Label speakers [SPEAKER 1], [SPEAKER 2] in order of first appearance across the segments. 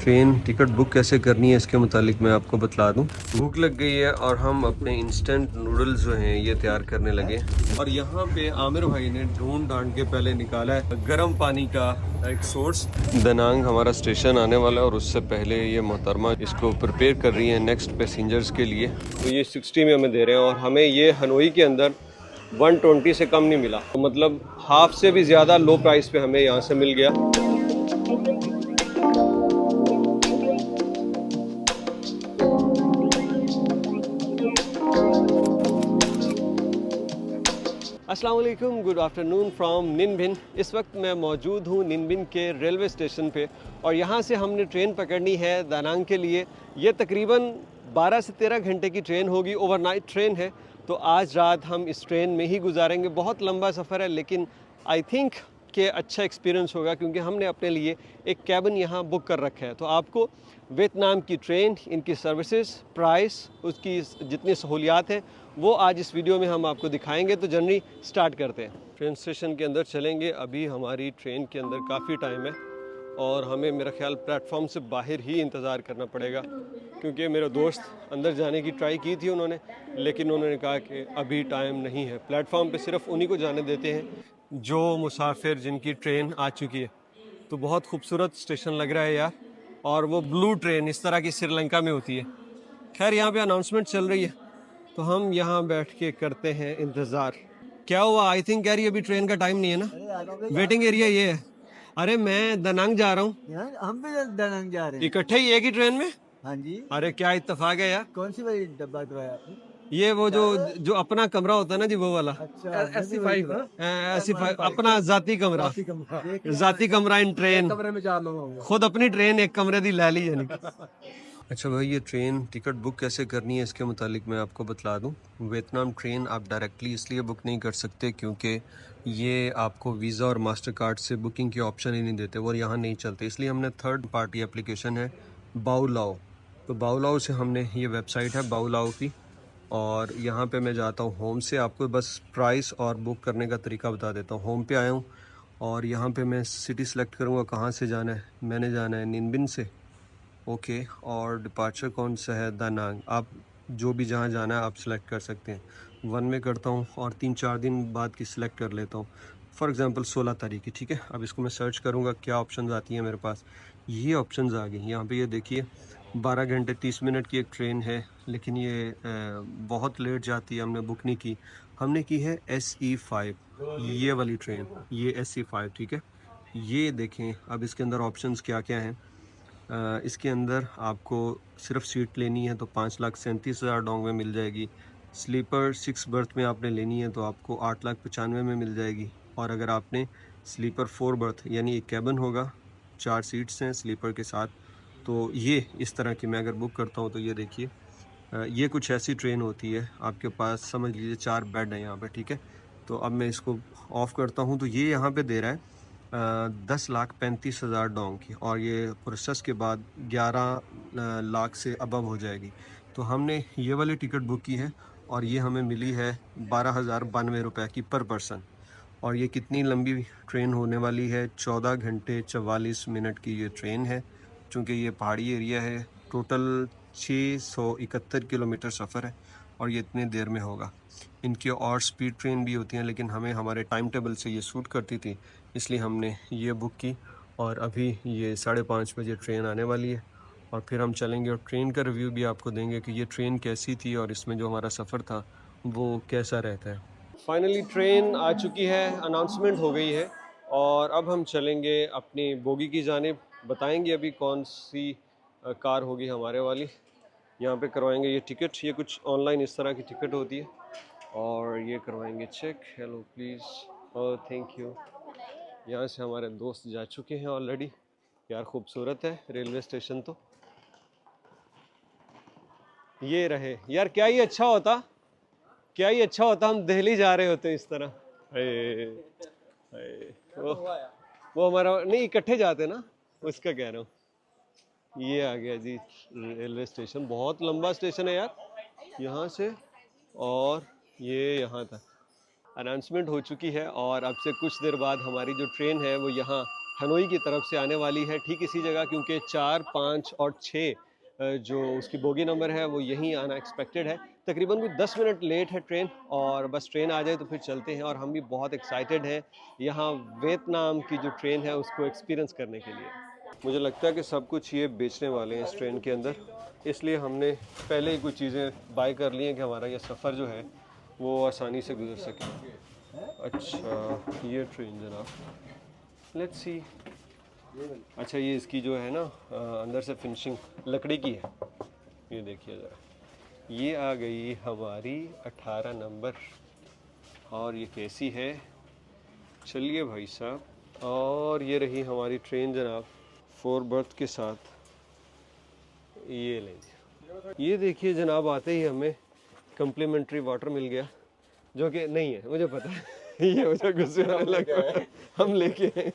[SPEAKER 1] Train ticket book कैसे करनी है इसके मुतालिक मैं आपको बतला दूं। भूख लग गई है और हम अपने इंस्टेंट नूडल्स जो हैं ये तैयार करने लगे। और यहाँ पे आमिर भाई ने ढूंढ ढांड के पहले निकाला है गर्म पानी का एक सोर्स। दनांग हमारा स्टेशन आने वाला है और उससे पहले ये मोहतरमा इसको प्रिपेयर कर रही है नेक्स्ट पैसेंजर्स के लिए। तो ये 60 में हमें दे रहे हैं और हमें ये हनोई के अंदर 120 से कम नहीं मिला, तो मतलब हाफ से भी ज़्यादा लो प्राइस पे हमें यहाँ से मिल गया। अस्सलाम वालेकुम, गुड आफ्टरनून फ्रॉम निनबिन। इस वक्त मैं मौजूद हूँ निनबिन के रेलवे स्टेशन पे और यहाँ से हमने ट्रेन पकड़नी है दानांग के लिए। ये तकरीबन 12 से 13 घंटे की ट्रेन होगी, ओवरनाइट ट्रेन है। तो आज रात हम इस ट्रेन में ही गुजारेंगे। बहुत लंबा सफ़र है लेकिन आई थिंक कि अच्छा एक्सपीरियंस होगा क्योंकि हमने अपने लिए एक कैबिन यहाँ बुक कर रखा है। तो आपको वियतनाम की ट्रेन, इनकी सर्विसेज, प्राइस, उसकी जितनी सहूलियात हैं वो आज इस वीडियो में हम आपको दिखाएंगे। तो जर्नी स्टार्ट करते हैं। ट्रेन स्टेशन के अंदर चलेंगे। अभी हमारी ट्रेन के अंदर काफ़ी टाइम है और हमें मेरा ख्याल प्लेटफॉर्म से बाहर ही इंतज़ार करना पड़ेगा क्योंकि मेरा दोस्त अंदर जाने की ट्राई की थी उन्होंने, लेकिन उन्होंने कहा कि अभी टाइम नहीं है। प्लेटफॉर्म पे सिर्फ उन्हीं को जाने देते हैं जो मुसाफिर जिनकी ट्रेन आ चुकी है। तो बहुत खूबसूरत स्टेशन लग रहा है यार। और वो ब्लू ट्रेन इस तरह की श्रीलंका में होती है। खैर यहाँ पे अनाउंसमेंट चल रही है तो हम यहाँ बैठ के करते हैं इंतज़ार। क्या हुआ? आई थिंक यार अभी ट्रेन का टाइम नहीं है ना। वेटिंग एरिया ये है। अरे मैं दनांग जा रहा हूँ।
[SPEAKER 2] हम भी दनांग जा रहे हैं।
[SPEAKER 1] इकट्ठे ही एक ही ट्रेन में?
[SPEAKER 2] हाँ जी।
[SPEAKER 1] अरे क्या इत्तेफाक है यार।
[SPEAKER 2] कौन सी वाली डब्बा तो है आपने?
[SPEAKER 1] ये वो जो अपना कमरा होता है ना जी, वो वाला।
[SPEAKER 2] अच्छा,
[SPEAKER 1] SC5 अपना जाती कमरा। जाती कमरा इन ट्रेन।
[SPEAKER 2] कमरे में 4 लोग होंगे।
[SPEAKER 1] खुद अपनी ट्रेन एक कमरे दी लै ली यानी। अच्छा भाई, ये ट्रेन टिकट बुक कैसे करनी है इसके मुतालिक मैं आपको बतला दूं। वियतनाम ट्रेन आप डायरेक्टली इसलिए बुक नहीं कर सकते क्योंकि ये आपको वीज़ा और मास्टर कार्ड से बुकिंग के ऑप्शन ही नहीं देते, वो यहाँ नहीं चलते। इसलिए हमने थर्ड पार्टी एप्लीकेशन है बाओलाओ। तो बाओलाओ से हमने, ये वेबसाइट है बाओलाओ की, और यहाँ पे मैं जाता हूँ होम से। आपको बस प्राइस और बुक करने का तरीका बता देता हूँ। होम पे आया हूँ और यहाँ पे मैं सिटी सेलेक्ट करूँगा कहाँ से जाना है। मैंने जाना है निनबिन से, ओके। और डिपार्चर कौन सा है? दानांग। आप जो भी जहाँ जाना है आप सेलेक्ट कर सकते हैं। 1 में करता हूँ और 3-4 दिन बाद की सिलेक्ट कर लेता हूँ। फॉर एग्ज़ाम्पल 16 तारीख की, ठीक है। अब इसको मैं सर्च करूँगा क्या ऑप्शंस आती हैं मेरे पास। ये ऑप्शंस आ गई यहाँ पे, ये देखिए 12 घंटे 30 मिनट की एक ट्रेन है लेकिन ये बहुत लेट जाती है। हमने बुक नहीं की, हमने की है SE5, ये वाली ट्रेन, ये SE5, ठीक है। ये देखें अब इसके अंदर ऑप्शंस क्या क्या हैं। इसके अंदर आपको सिर्फ सीट लेनी है तो 5,37,000 डोंग में मिल जाएगी। स्लीपर 6 बर्थ में आपने लेनी है तो आपको 8,95,000 में मिल जाएगी। और अगर आपने स्लीपर 4 बर्थ यानी एक कैबिन होगा, 4 सीट्स हैं स्लीपर के साथ, तो ये इस तरह की मैं अगर बुक करता हूँ तो ये देखिए ये कुछ ऐसी ट्रेन होती है। आपके पास समझ लीजिए 4 बेड हैं यहाँ पे, ठीक है। तो अब मैं इसको ऑफ़ करता हूँ तो ये यहाँ पे दे रहा है 10,35,000 डोंग की, और ये प्रोसेस के बाद 11 लाख से अबव हो जाएगी। तो हमने ये वाली टिकट बुक की है और ये हमें मिली है 12,092 रुपये की पर पर्सन। और ये कितनी लंबी ट्रेन होने वाली है? 14 घंटे 44 मिनट की ये ट्रेन है। चूँकि ये पहाड़ी एरिया है, टोटल 671 किलोमीटर सफ़र है और ये इतने देर में होगा। इनकी और स्पीड ट्रेन भी होती हैं लेकिन हमें हमारे टाइम टेबल से ये सूट करती थी, इसलिए हमने ये बुक की। और अभी ये 5:30 बजे ट्रेन आने वाली है और फिर हम चलेंगे और ट्रेन का रिव्यू भी आपको देंगे कि ये ट्रेन कैसी थी और इसमें जो हमारा सफ़र था वो कैसा रहता है। फाइनली ट्रेन आ चुकी है, अनाउंसमेंट हो गई है और अब हम चलेंगे अपनी बोगी की जानिब। बताएंगे अभी कौन सी कार होगी हमारे वाली। यहाँ पे करवाएंगे ये टिकट। ये कुछ ऑनलाइन इस तरह की टिकट होती है और ये करवाएंगे check. Hello please, oh thank you. यहाँ से हमारे दोस्त जा चुके हैं ऑलरेडी। यार खूबसूरत है रेलवे स्टेशन तो। ये रहे यार, क्या ही अच्छा होता, क्या ही अच्छा होता हम दिल्ली जा रहे होते इस तरह। वो हमारा नहीं, इकट्ठे जाते ना, उसका कह रहा हूँ। ये आ गया जी रेलवे स्टेशन। बहुत लंबा स्टेशन है यार यहाँ से, और ये यहाँ तक। अनाउंसमेंट हो चुकी है और अब से कुछ देर बाद हमारी जो ट्रेन है वो यहाँ हनोई की तरफ से आने वाली है, ठीक इसी जगह, क्योंकि 4, 5 और 6 जो उसकी बोगी नंबर है वो यहीं आना एक्सपेक्टेड है। तकरीबन कोई 10 मिनट लेट है ट्रेन, और बस ट्रेन आ जाए तो फिर चलते हैं। और हम भी बहुत एक्साइटेड हैं यहाँ वियतनाम की जो ट्रेन है उसको एक्सपीरियंस करने के लिए। मुझे लगता है कि सब कुछ ये बेचने वाले हैं इस ट्रेन के अंदर, इसलिए हमने पहले ही कुछ चीज़ें बाय कर ली हैं कि हमारा ये सफ़र जो है वो आसानी से गुजर सके। अच्छा ये ट्रेन जनाब, लेट्स सी। अच्छा ये इसकी जो है ना अंदर से फिनिशिंग लकड़ी की है, ये देखिए ज़रा। ये आ गई हमारी 18 नंबर, और ये कैसी है, चलिए भाई साहब। और ये रही हमारी ट्रेन जनाब, 4 बर्थ के साथ। ये लेंगे, ये देखिए जनाब, आते ही हमें कम्प्लीमेंट्री वाटर मिल गया, जो कि नहीं है, मुझे पता है ये मुझे गुस्से आने लगा है, हम लेके आए।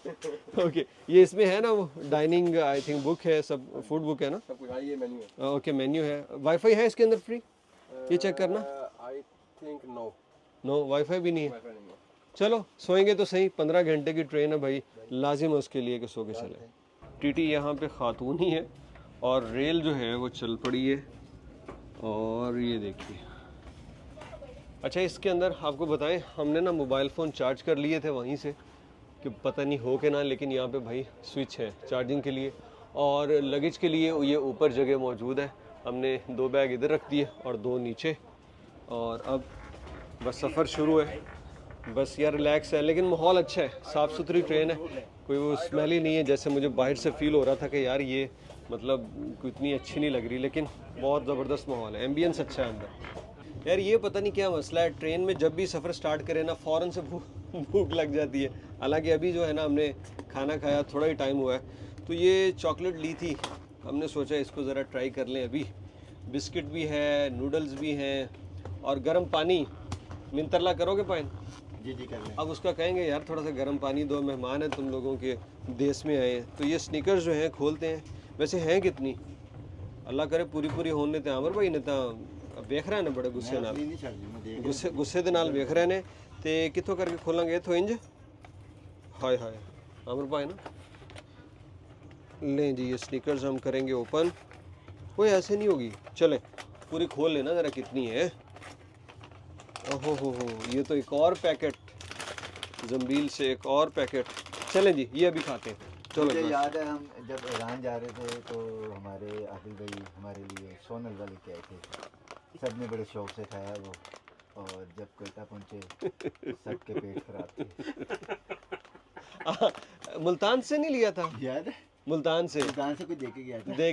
[SPEAKER 1] ओके, ये इसमें है ना वो डाइनिंग आई थिंक बुक है, सब फूड बुक है ना,
[SPEAKER 3] सब कुछ। हाँ ये मेन्यू है।
[SPEAKER 1] ओके मेन्यू है। वाईफाई है इसके अंदर फ्री, ये चेक करना।
[SPEAKER 3] आई थिंक
[SPEAKER 1] नो वाईफाई भी नहीं है।
[SPEAKER 3] वाईफाई नहीं है।
[SPEAKER 1] चलो सोएंगे तो सही, 15 घंटे की ट्रेन है भाई, लाजिम है उसके लिए कि सो के चले। टीटी यहाँ पे खातून ही है, और रेल जो है वो चल पड़ी है। और ये देखिए, अच्छा इसके अंदर आपको बताएं, हमने ना मोबाइल फ़ोन चार्ज कर लिए थे वहीं से, कि पता नहीं हो के ना, लेकिन यहाँ पे भाई स्विच है चार्जिंग के लिए। और लगेज के लिए ये ऊपर जगह मौजूद है, हमने 2 बैग इधर रख दिए और 2 नीचे। और अब बस सफ़र शुरू है। बस यार रिलैक्स है, लेकिन माहौल अच्छा है, साफ़ सुथरी ट्रेन है, कोई वो स्मेल ही नहीं है जैसे मुझे बाहर से फ़ील हो रहा था कि यार ये मतलब कोई इतनी अच्छी नहीं लग रही। लेकिन बहुत ज़बरदस्त माहौल है, एम्बियंस अच्छा है अंदर। यार ये पता नहीं क्या मसला है, ट्रेन में जब भी सफ़र स्टार्ट करें ना फ़ौरन से भूख लग जाती है। हालांकि अभी जो है ना हमने खाना खाया, थोड़ा ही टाइम हुआ है, तो ये चॉकलेट ली थी, हमने सोचा इसको ज़रा ट्राई कर लें। अभी बिस्किट भी है, नूडल्स भी हैं, और गर्म पानी। मिंतरला करोगे पाइन?
[SPEAKER 3] जी जी कर लें।
[SPEAKER 1] अब उसका कहेंगे यार थोड़ा सा गर्म पानी दो, मेहमान है तुम लोगों के देश में आए हैं। तो ये स्नीकर्स जो हैं खोलते हैं। वैसे हैं कितनी, अल्लाह करे पूरी पूरी होने ते आमर भाई ने तो वेख रहे ने बड़े गुस्से नाल, गुस्से दे नाल वेख रहे ने। ते कित्थों करके खोलेंगे इथों इंज, हाय हाय आमर भाई ना। लें जी ये स्नीकर्स हम करेंगे ओपन। कोई ऐसे नहीं होगी, चले पूरी खोल लेना ज़रा कितनी है। ओहो हो, ये तो एक और पैकेट, जंबील से एक और पैकेट। चलें जी ये अभी खाते हैं। चलो
[SPEAKER 4] मुझे याद है हम जब ईरान जा रहे थे तो हमारे आदिल भाई हमारे लिए सोनल वाले के आए थे, सब ने बड़े शौक से खाया वो, और जब कोयटा पहुंचे सबके पेट खराब थे।
[SPEAKER 1] मुल्तान से नहीं लिया था?
[SPEAKER 4] याद है,
[SPEAKER 1] मुल्तान से
[SPEAKER 4] कोई दे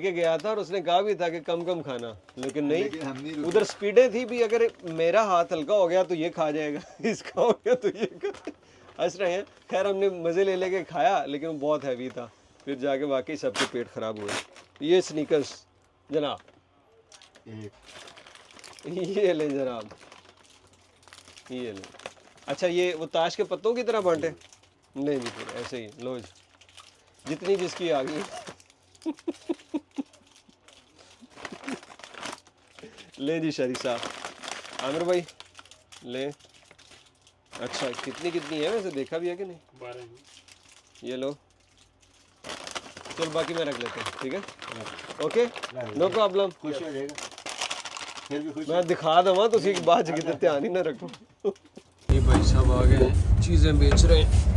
[SPEAKER 4] के
[SPEAKER 1] गया था, और उसने कहा भी था कि कम कम खाना, लेकिन नहीं,
[SPEAKER 4] हम नहीं रुके।
[SPEAKER 1] उधर स्पीडें थी भी, अगर मेरा हाथ हल्का हो गया तो ये खा जाएगा, इसका हो गया तो ये खा। हंस रहे हैं। खैर हमने मज़े ले लेके खाया, लेकिन बहुत हैवी था, फिर जाके वाकई सबके पेट ख़राब हुए। ये स्नीकर्स जनाब, ये लें जनाब, ये लें। अच्छा ये वो ताश के पत्तों की तरह बांटे? नहीं जी, फिर ऐसे ही लो, जितनी जिसकी आ गई। ले जी शरीफ साहब, आमिर भाई ले। अच्छा कितनी कितनी है वैसे, देखा भी है कि नहीं? 12। ये लो, चल बाकी मैं रख लेता हूँ, ठीक है, ओके नो प्रॉब्लम।
[SPEAKER 4] खुश हो जाएगा, फिर भी खुश।
[SPEAKER 1] मैं दिखा दूँगा तो उसी की बात की ध्यान ही ना रखो। ये भाई साहब आ गए हैं, चीज़ें बेच रहे हैं।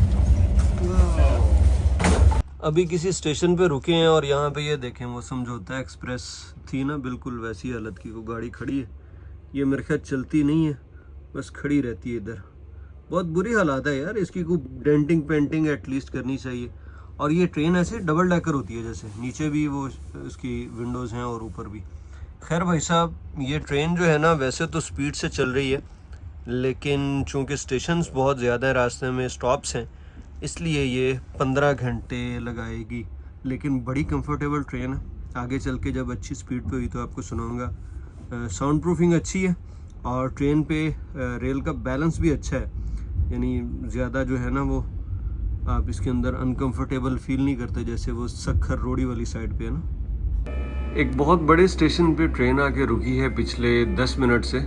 [SPEAKER 1] अभी किसी स्टेशन पे रुके हैं, और यहाँ पे ये देखें वो समझौता एक्सप्रेस थी ना, बिल्कुल वैसी हालत की वो गाड़ी खड़ी है। ये मेरे ख्याल चलती नहीं है, बस खड़ी रहती है इधर। बहुत बुरी हालात है यार इसकी, कोई डेंटिंग पेंटिंग एटलीस्ट करनी चाहिए। और ये ट्रेन ऐसे डबल डेकर होती है, जैसे नीचे भी वो इसकी विंडोज़ हैं और ऊपर भी। खैर भाई साहब, ये ट्रेन जो है ना वैसे तो स्पीड से चल रही है, लेकिन चूँकि स्टेशंस बहुत ज़्यादा है, रास्ते में स्टॉप्स हैं, इसलिए ये 15 घंटे लगाएगी। लेकिन बड़ी कंफर्टेबल ट्रेन है। आगे चल के जब अच्छी स्पीड पे हुई तो आपको सुनाऊंगा। साउंड प्रूफिंग अच्छी है, और ट्रेन पे रेल का बैलेंस भी अच्छा है, यानी ज़्यादा जो है ना वो आप इसके अंदर अनकंफर्टेबल फील नहीं करते, जैसे वो सखर रोड़ी वाली साइड पे है ना। एक बहुत बड़े स्टेशन पे ट्रेन आके रुकी है पिछले 10 मिनट से,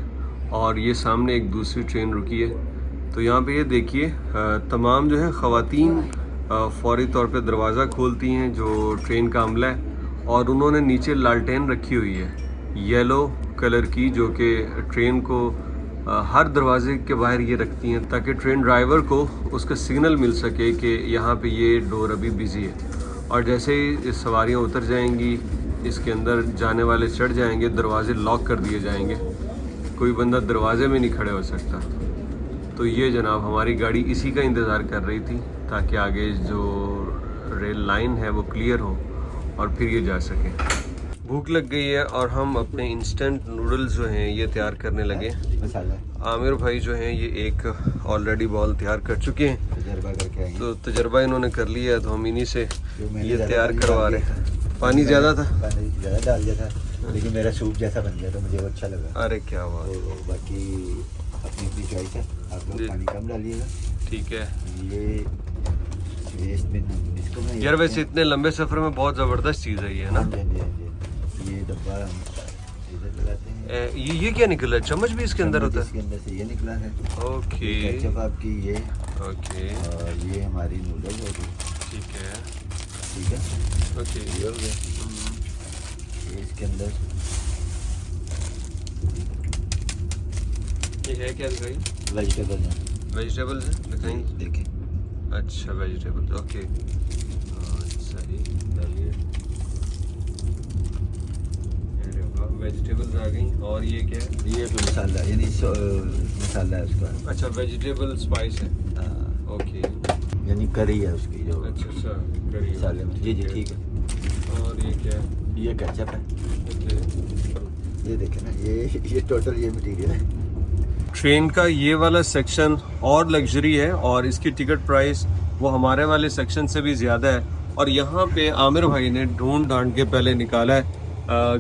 [SPEAKER 1] और ये सामने एक दूसरी ट्रेन रुकी है। तो यहाँ पे ये देखिए तमाम जो है ख़वातीन फौरी तौर पे दरवाज़ा खोलती हैं जो ट्रेन का अमला है, और उन्होंने नीचे लालटेन रखी हुई है येलो कलर की, जो कि ट्रेन को हर दरवाजे के बाहर ये रखती हैं ताकि ट्रेन ड्राइवर को उसका सिग्नल मिल सके कि यहाँ पे ये डोर अभी बिज़ी है। और जैसे ही सवारियाँ उतर जाएंगी, इसके अंदर जाने वाले चढ़ जाएंगे, दरवाजे लॉक कर दिए जाएंगे, कोई बंदा दरवाजे में नहीं खड़े हो सकता। तो ये जनाब हमारी गाड़ी इसी का इंतज़ार कर रही थी ताकि आगे जो रेल लाइन है वो क्लियर हो और फिर ये जा सके। भूख लग गई है और हम अपने इंस्टेंट नूडल्स जो हैं ये तैयार करने लगे।
[SPEAKER 4] मसाला
[SPEAKER 1] आमिर भाई जो हैं ये एक ऑलरेडी बॉल तैयार कर चुके हैं,
[SPEAKER 4] तजर्बा करके आएंगे।
[SPEAKER 1] तो तजर्बा इन्होंने कर लिया है, तो हम इन्हीं से
[SPEAKER 4] जो मैंने
[SPEAKER 1] ये
[SPEAKER 4] ज़्यादा
[SPEAKER 1] तैयार
[SPEAKER 4] पानी
[SPEAKER 1] करवा
[SPEAKER 4] डाल
[SPEAKER 1] रहे
[SPEAKER 4] दिया
[SPEAKER 1] हैं।
[SPEAKER 4] था।
[SPEAKER 1] पानी ज़्यादा था,
[SPEAKER 4] पानी ज़्यादा डाल दिया था, लेकिन मेरा सूप जैसा बन गया तो मुझे वो अच्छा लगा।
[SPEAKER 1] अरे क्या बात,
[SPEAKER 4] तो बाकी अपनी अपनी चॉइस है, आप
[SPEAKER 1] जी।
[SPEAKER 4] लोग पानी कम डालिएगा।
[SPEAKER 1] ठीक है
[SPEAKER 4] ये वेस्ट बिन इसको मैं
[SPEAKER 1] यार। वैसे इतने लंबे सफ़र में बहुत ज़बरदस्त चीज़ है ये ना।
[SPEAKER 4] हाँ जी, हाँ जी, हाँ जी। ये डब्बा हम इधर लगाते हैं।
[SPEAKER 1] ये क्या निकला है? चम्मच भी इसके अंदर होता
[SPEAKER 4] इसके अंदर से ये निकला है।
[SPEAKER 1] है? ओके
[SPEAKER 4] केचप आपकी ये,
[SPEAKER 1] ओके
[SPEAKER 4] और ये हमारी नूडल्स होगी।
[SPEAKER 1] ठीक है
[SPEAKER 4] ठीक है,
[SPEAKER 1] ओके।
[SPEAKER 4] ये हो गया। ये इसके अंदर
[SPEAKER 1] ये है क्या दिखाई?
[SPEAKER 4] वेजिटेबल है,
[SPEAKER 1] वेजिटेबल्स है दिखाई।
[SPEAKER 4] देखें।
[SPEAKER 1] अच्छा वेजिटेबल्स, ओके सही डालिए। अरे वाह, वेजिटेबल्स आ गई। और ये क्या है?
[SPEAKER 4] ये तो मसाला, यानी मसाला है उसका।
[SPEAKER 1] अच्छा वेजिटेबल स्पाइस है,
[SPEAKER 4] हाँ,
[SPEAKER 1] ओके।
[SPEAKER 4] यानी करी है उसकी जो
[SPEAKER 1] अच्छा अच्छा करी
[SPEAKER 4] मसाले में। जी जी, ठीक है।
[SPEAKER 1] और ये क्या है?
[SPEAKER 4] ये केचप है।
[SPEAKER 1] ओके।
[SPEAKER 4] ये देखें ना, ये टोटल ये मटेरियल है।
[SPEAKER 1] ट्रेन का ये वाला सेक्शन और लग्जरी है और इसकी टिकट प्राइस वो हमारे वाले सेक्शन से भी ज़्यादा है। और यहाँ पे आमिर भाई ने ढूंढ ढांड के पहले निकाला है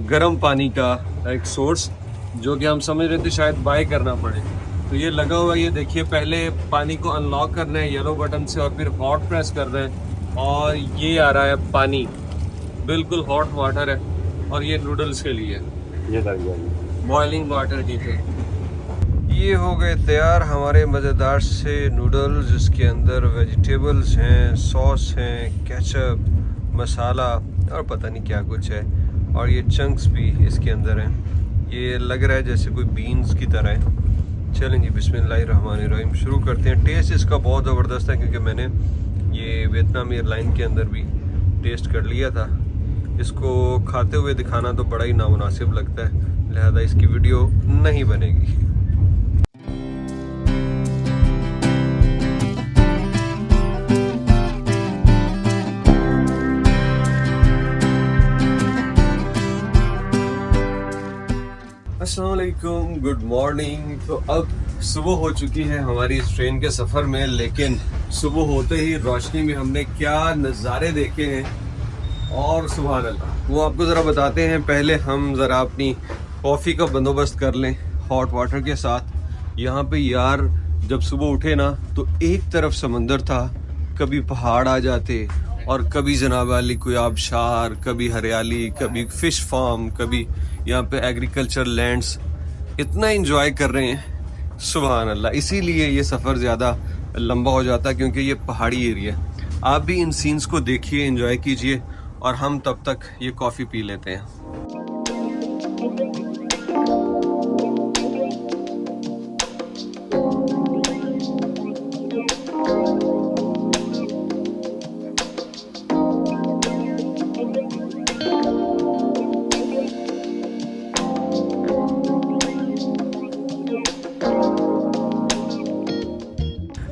[SPEAKER 1] गर्म पानी का एक सोर्स, जो कि हम समझ रहे थे शायद बाय करना पड़े। तो ये लगा हुआ है, ये देखिए, पहले पानी को अनलॉक करना है येलो बटन से और फिर हॉट प्रेस करना है, और ये आ रहा है पानी, बिल्कुल हॉट वाटर है। और ये नूडल्स के लिए
[SPEAKER 4] ये लग गया
[SPEAKER 1] बॉइलिंग वाटर हीटर। ये हो गए तैयार हमारे मज़ेदार से नूडल्स, जिसके अंदर वेजिटेबल्स हैं, सॉस हैं, केचप, मसाला और पता नहीं क्या कुछ है, और ये चंक्स भी इसके अंदर हैं। ये लग रहा है जैसे कोई बीन्स की तरह है। चलें जी, बिस्मिल्लाहिर्रहमानिर्रहीम शुरू करते हैं। टेस्ट इसका बहुत ज़बरदस्त है क्योंकि मैंने ये वियतनाम एयरलाइन के अंदर भी टेस्ट कर लिया था। इसको खाते हुए दिखाना तो बड़ा ही नामुनासिब लगता है, लिहाजा इसकी वीडियो नहीं बनेगी। अस्सलामुअलैकुम, गुड मॉर्निंग। तो अब सुबह हो चुकी है हमारी इस ट्रेन के सफ़र में, लेकिन सुबह होते ही रोशनी में हमने क्या नज़ारे देखे हैं, और सुभान अल्लाह, वो आपको ज़रा बताते हैं। पहले हम ज़रा अपनी कॉफ़ी का बंदोबस्त कर लें हॉट वाटर के साथ। यहाँ पे यार जब सुबह उठे ना तो एक तरफ समंदर था, कभी पहाड़ आ जाते और कभी जनाब वाली कोई आबशार, कभी हरियाली, कभी फ़िश फार्म, कभी यहाँ पे एग्रीकल्चर लैंड्स। इतना एंजॉय कर रहे हैं, सुभान अल्लाह। इसीलिए ये सफ़र ज़्यादा लंबा हो जाता है क्योंकि ये पहाड़ी एरिया है। आप भी इन सीन्स को देखिए, एंजॉय कीजिए, और हम तब तक ये कॉफ़ी पी लेते हैं।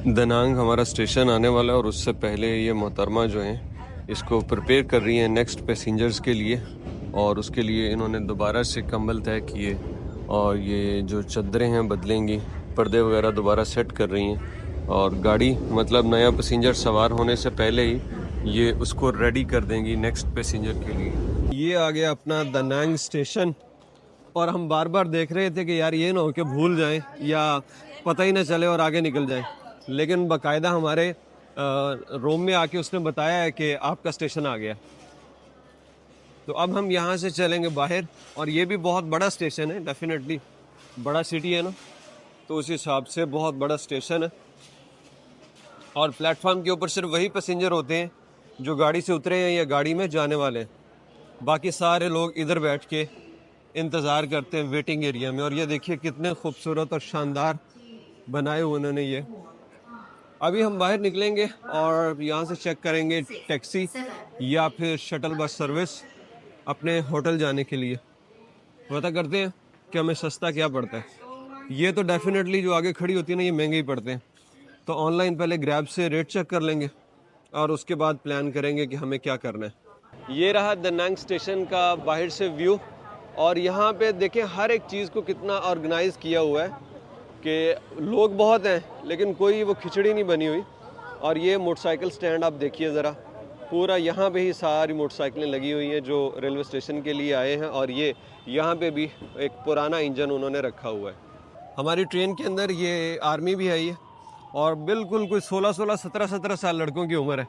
[SPEAKER 1] दनांग हमारा स्टेशन आने वाला है और उससे पहले ये मोहतरमा जो हैं इसको प्रिपेयर कर रही हैं नेक्स्ट पैसेंजर्स के लिए, और उसके लिए इन्होंने दोबारा से कंबल तय किए और ये जो चद्दरें हैं बदलेंगी, पर्दे वगैरह दोबारा सेट कर रही हैं, और गाड़ी मतलब नया पैसेंजर सवार होने से पहले ही ये उसको रेडी कर देंगी नेक्स्ट पैसेंजर के लिए। ये आ गया अपना दनांग स्टेशन, और हम बार बार देख रहे थे कि यार ये ना हो कि भूल जाएं या पता ही ना चले और आगे निकल जाएं, लेकिन बाकायदा हमारे रूम में आके उसने बताया है कि आपका स्टेशन आ गया। तो अब हम यहाँ से चलेंगे बाहर, और ये भी बहुत बड़ा स्टेशन है, डेफिनेटली बड़ा सिटी है ना, तो उस हिसाब से बहुत बड़ा स्टेशन है। और प्लेटफॉर्म के ऊपर सिर्फ वही पैसेंजर होते हैं जो गाड़ी से उतरे हैं या गाड़ी में जाने वाले हैं। बाकी सारे लोग इधर बैठ के इंतज़ार करते हैं वेटिंग एरिया में। और ये देखिए कितने खूबसूरत और शानदार बनाए हुए उन्होंने ये। अभी हम बाहर निकलेंगे और यहाँ से चेक करेंगे टैक्सी या फिर शटल बस सर्विस अपने होटल जाने के लिए। पता करते हैं कि हमें सस्ता क्या पड़ता है। ये तो डेफिनेटली जो आगे खड़ी होती है ना, ये महंगे ही पड़ते हैं। तो ऑनलाइन पहले ग्रैब से रेट चेक कर लेंगे और उसके बाद प्लान करेंगे कि हमें क्या करना है। ये रहा दा नंग स्टेशन का बाहर से व्यू। और यहाँ पे देखें हर एक चीज़ को कितना ऑर्गेनाइज़ किया हुआ है कि लोग बहुत हैं लेकिन कोई वो खिचड़ी नहीं बनी हुई। और ये मोटरसाइकिल स्टैंड आप देखिए ज़रा, पूरा यहाँ पे ही सारी मोटरसाइकिलें लगी हुई हैं जो रेलवे स्टेशन के लिए आए हैं। और ये यहाँ पे भी एक पुराना इंजन उन्होंने रखा हुआ है। हमारी ट्रेन के अंदर ये आर्मी भी आई है और बिल्कुल कोई 16-16, 17-17 साल लड़कों की उम्र है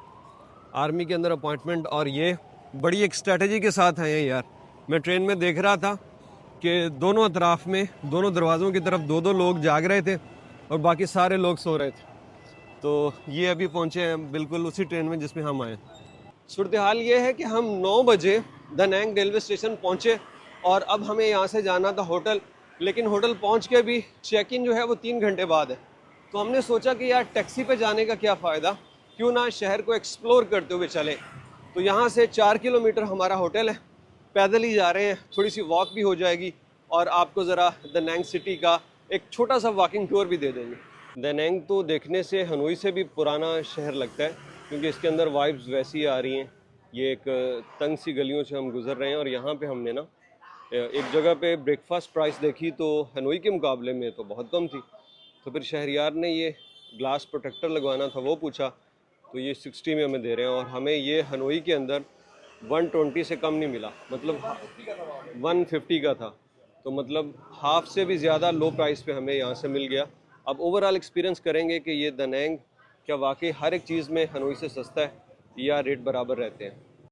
[SPEAKER 1] आर्मी के अंदर अपॉइंटमेंट। और ये बड़ी एक स्ट्रेटजी के साथ आए हैं यार। मैं ट्रेन में देख रहा था कि दोनों अतराफ में, दोनों दरवाज़ों की तरफ 2-2 लोग जाग रहे थे और बाकी सारे लोग सो रहे थे। तो ये अभी पहुँचे हैं बिल्कुल उसी ट्रेन में जिसमें हम आए। सूरत हाल ये है कि हम 9 बजे दा नंग रेलवे स्टेशन पहुँचे और अब हमें यहाँ से जाना था होटल। लेकिन होटल पहुँच के भी चेक इन जो है वो 3 घंटे बाद है। तो हमने सोचा कि यार टैक्सी पे जाने का क्या फ़ायदा, क्यों ना शहर को एक्सप्लोर करते हुए चलें। तो यहाँ से 4 किलोमीटर हमारा होटल है, पैदल ही जा रहे हैं, थोड़ी सी वॉक भी हो जाएगी और आपको ज़रा दा नंग सिटी का एक छोटा सा वॉकिंग टूर भी दे देंगे। दा नंग तो देखने से हनोई से भी पुराना शहर लगता है क्योंकि इसके अंदर वाइब्स वैसी आ रही हैं। ये एक तंग सी गलियों से हम गुज़र रहे हैं और यहाँ पे हमने ना एक जगह पे ब्रेकफास्ट प्राइस देखी तो हनोई के मुकाबले में तो बहुत कम थी। तो फिर शहरियार ने ये ग्लास प्रोटेक्टर लगवाना था, वो पूछा तो ये 60 में हमें दे रहे हैं। और हमें ये हनोई के अंदर 120 से कम नहीं मिला, मतलब 150 का था। तो मतलब हाफ से भी ज़्यादा लो प्राइस पे हमें यहाँ से मिल गया। अब ओवरऑल एक्सपीरियंस करेंगे कि ये दा नंग क्या वाकई हर एक चीज़ में हनोई से सस्ता है या रेट बराबर रहते हैं।